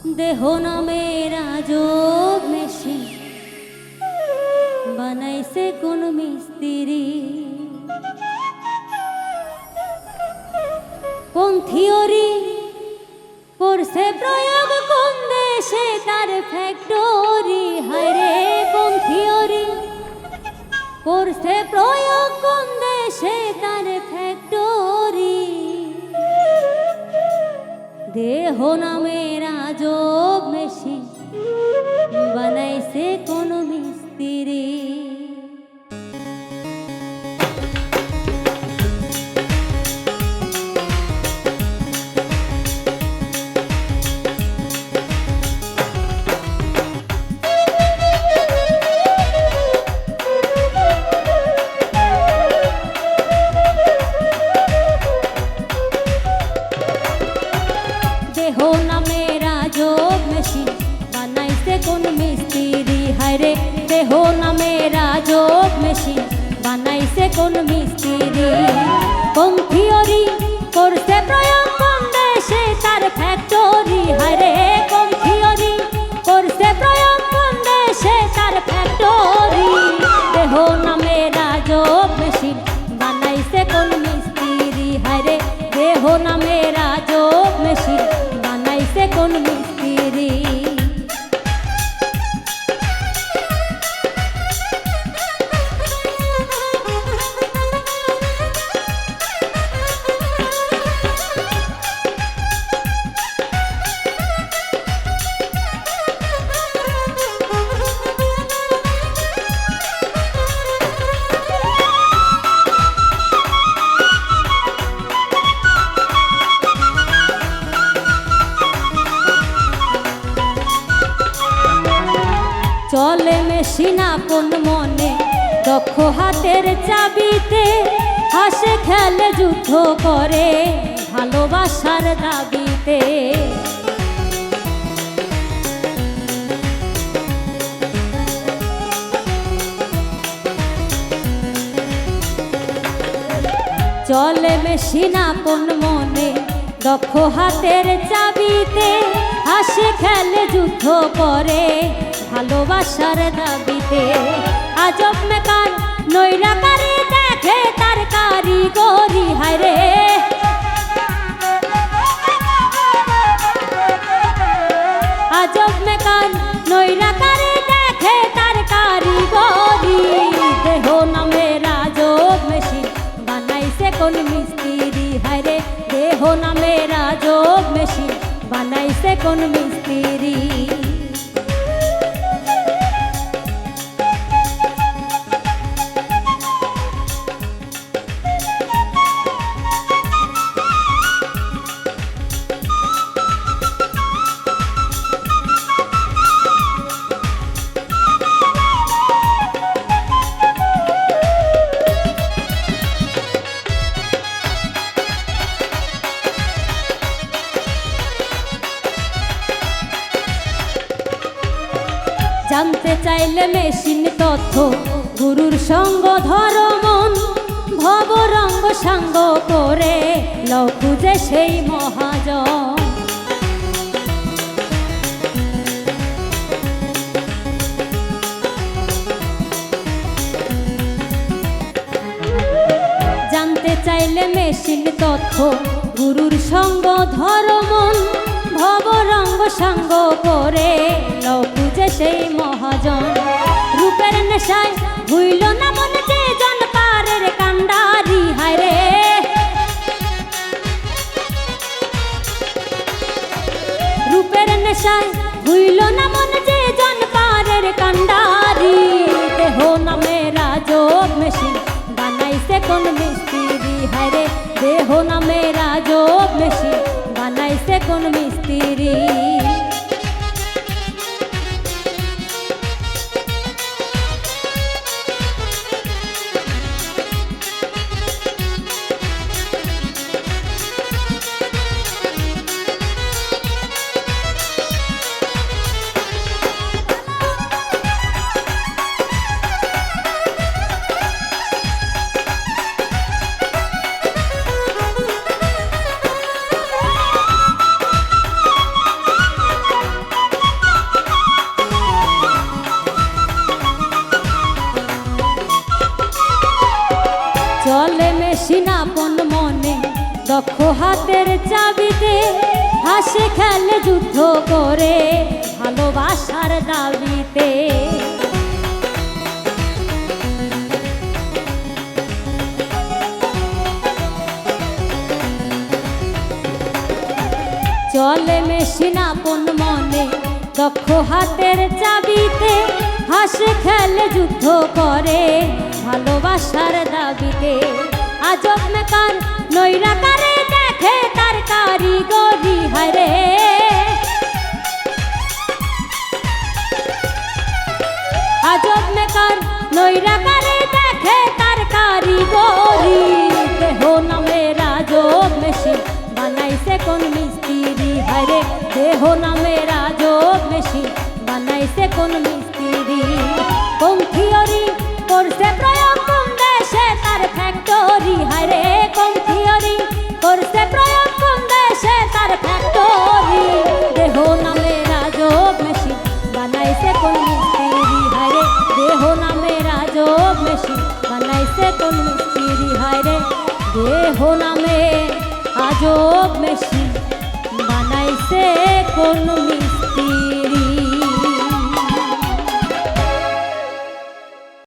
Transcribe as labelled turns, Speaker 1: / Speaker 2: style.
Speaker 1: দেহ নামের আজব মেশিন বানাইছে কোন মিস্ত্রি, কোন থিওরি করছে প্রয়োগ, কোন দেশে তার ফ্যাক্টরি। হায়রে কোন থিওরি করছে প্রয়োগ, কোন দেশে তার ফ্যাক্টরি। দেহ নামের আজব মেশিন বানাইছে কোন মিস্ত্রি। দেহ নামের আজব মেশিন বানাইছে কোন মিস্ত্রি। হায়রে দেহ নামের আজব মেশিন বানাইছে কোন মিস্ত্রি। কোন থিওরি করছে প্রয়োগ, কোন দেশে তার ফ্যাক্টরি। হায়রে কোন থিওরি করছে প্রয়োগ, কোন দেশে তার ফ্যাক্টরি। দেহ নামের আজব মেশিন বানাইছে কোন মিস্ত্রি। হায়রে দেহ নামের আজব মেশিন বানাইছে কোন মিস্ত্রি। চলে মেশিন আপন মনে, দক্ষ হাতের চাবিতে, হাসে খেলে যুদ্ধ করে ভালোবাসার দাবিতে। চলে মেশিন আপন মনে, দক্ষ হাতের চাবিতে, হাসে খেলে যুদ্ধ করে ভালোবাসার দাবিতে। আজব মেকার নৈরাকারী দেখে তার কারিগরি। হায়রে আজব মেকার নৈরাকারী দেখে তার কারিগরি। দেহ নামের আজব মেশিন বানাইছে কোন মিস্ত্রি। হায়রে দেহ নামের আজব মেশিন বানাইছে কোন মিস্ত্রি। জানতে চাইলে মেশিন তথ্য, গুরুর সঙ্গ ধরো মন, ভব রঙ্গ সাঙ্গ করে লও খুঁজে সেই মহাজন। জানতে চাইলে মেশিন তথ্য, গুরুর সঙ্গ ধরো মন, ভব রঙ্গ সাঙ্গ করে লও খুঁজে সেই মহাজন। রূপের নেশায় ভুইল না মন যে জন পারের কান্ডারি। হায়রে রূপের নেশায় ভুইল না মন যে জন পারের কান্ডারি। দেহ নামের আজব মেশিন বানাইছে কোন মিস্ত্রি। হায়রে দেহ নামের আজব মেশিন বানাইছে কোন মিস্ত্রি। মেশিন আপন মনে দক্ষ হাতের চাবিতে হাসে খেলে যুদ্ধ করে ভালোবাসার দাবিতে। চলে মেশিন আপন মনে দক্ষ হাতের চাবিতে হাসে খেলে যুদ্ধ করে ভালোবাসার দাবিতে। আজব মেকার নৈরা কারে দেখে তার কারিগরি হায়রে, আজব মেকার নৈরা কারে দেখে তার কারিগরি। দেহ নামে রাজব মেশিন বানাইছে কোন মিস্ত্রি হায়রে, দেহ নামে রাজব মেশিন বানাইছে কোন মিস্ত্রি। কোন থিওরি করছে প্রয়োগ কোন দেশে তার ফ্যাক্টরি হায়রে, কোন থিওরি করছে প্রয়োগ কোন দেশে তার ফ্যাক্টরি। দেহ নামে রাজব মেশিন বানাইছে কোন মিস্ত্রি হায়রে, দেহ নামে রাজব মেশিন বানাইছে কোন মিস্ত্রি হায়রে, দেহ নামে আজব মেশিন বানাইছে কোন